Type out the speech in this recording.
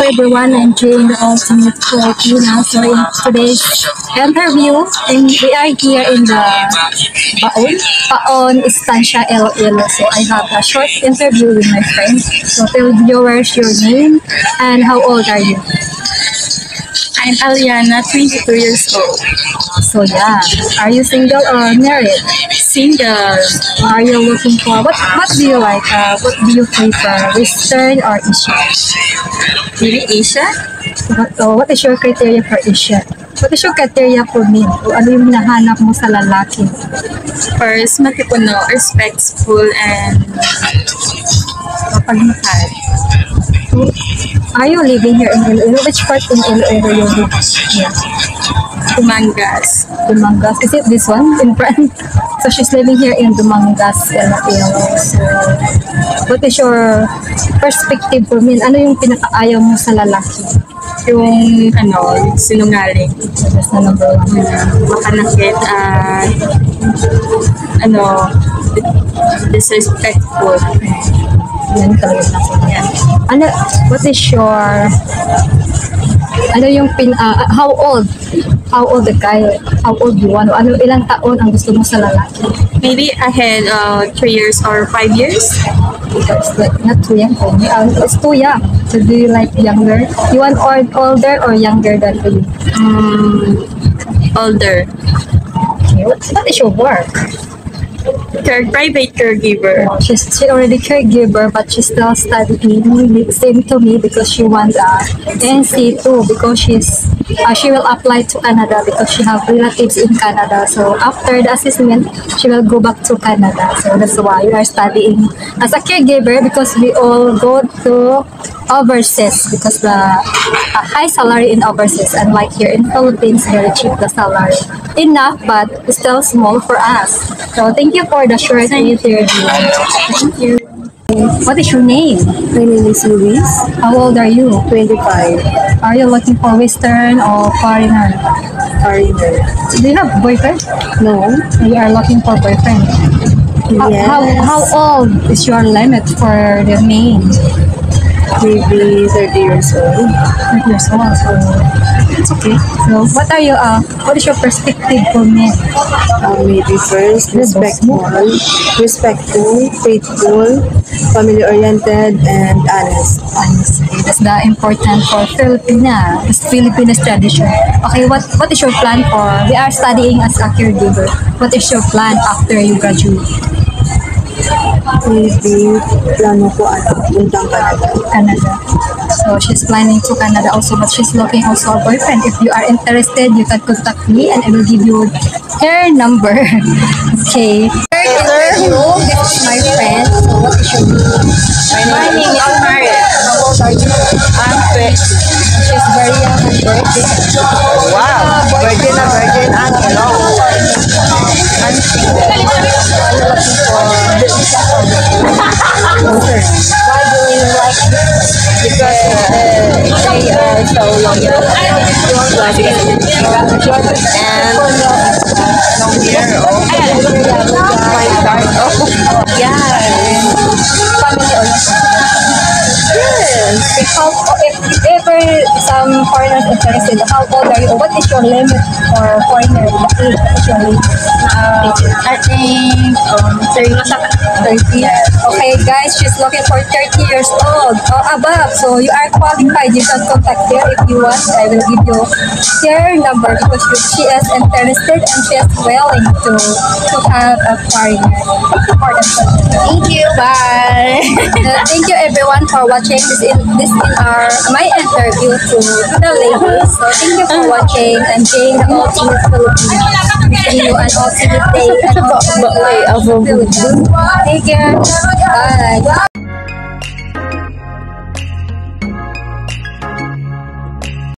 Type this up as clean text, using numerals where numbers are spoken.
everyone, I'm Jane, the ultimate Filipina. So in today's interview, and we are here in the Baon Estancia, Iloilo. So I have a short interview with my friend. So tell viewers your name and how old are you? I'm Aliana, 22 years old. So yeah, are you single or married? Single. Are you looking for what do you like? What do you prefer, Western or Asian? Maybe Asia? What is your criteria for Asian? What is your criteria for men? O ano yung hinahanap mo sa lalaki? First, matipuno, respectful, and mapagmahal. So, are you living here in Iloilo? Which part in Iloilo you live? Yeah. Dumangas. Dumangas. Is it this one in front? So she's living here in Dumangas, Iloilo. So, what is your perspective for men? Ano yung pinakaayaw mo sa lalaki? Yung sinungaling. So, that's the number one. Mapanakit at disrespectful. Yan talaga natin yan. Ano, what is your, ano yung how old the guy, how old you want, ano, ilang taon ang gusto mo sa lalaki? Maybe ahead 3 years or 5 years. Because like, not too young for me, it's too young. So do you like younger? You want older or younger than you? Older. Okay, what is your work? Private caregiver. She already caregiver, but she's still studying. Same to me because she wants NC2 because she will apply to Canada because she have relatives in Canada. So after the assessment, she will go back to Canada. So that's why we are studying as a caregiver because we all go to overseas because the high salary in overseas, unlike here in Philippines, very cheap the salary. Enough, but still small for us. So thank you for the short interview. Thank you. What is your name? My name is Luis, How old are you? 25, Are you looking for Western or foreigner? foreigner. Do you have boyfriend? No, You are looking for boyfriend. yes, How old is your limit for the main? maybe 30 years old. 30 years old. So it's okay. So what is your perspective for men? Maybe first, respectful, faithful, family-oriented, and honest. Honestly, that's the important for Filipina. It's Filipina's tradition. Okay, what is your plan for? We are studying as a caregiver. What is your plan after you graduate? Maybe plano ko puntang Canada. So she's planning to Canada also, but she's looking also a boyfriend. If you are interested, you can contact me and I will give you her number. Okay. This is my friend. So what is your name? My name is Maria. How old are you? I'm 20. She's very young and virgin. Wow. Virgin na virgin. I'm single. Are you looking for Why do you like this? Because they are so loyal and long year old. My start off. Yeah. Family oriented. Yes. If ever some foreigners interested, how old are you? What is your limit for foreigner? What is your limit? I think 30. 30. Okay, guys, she's looking for 30 years old or above. So you are qualified. You can contact her if you want. I will give you her number because she is interested and she is willing to have a foreigner. Thank you. Bye. Thank you everyone for watching this in my interview to the ladies. So thank you for watching and being the ultimate Filipino. Wishing you an ultimate day and ultimate life. Take care. Bye.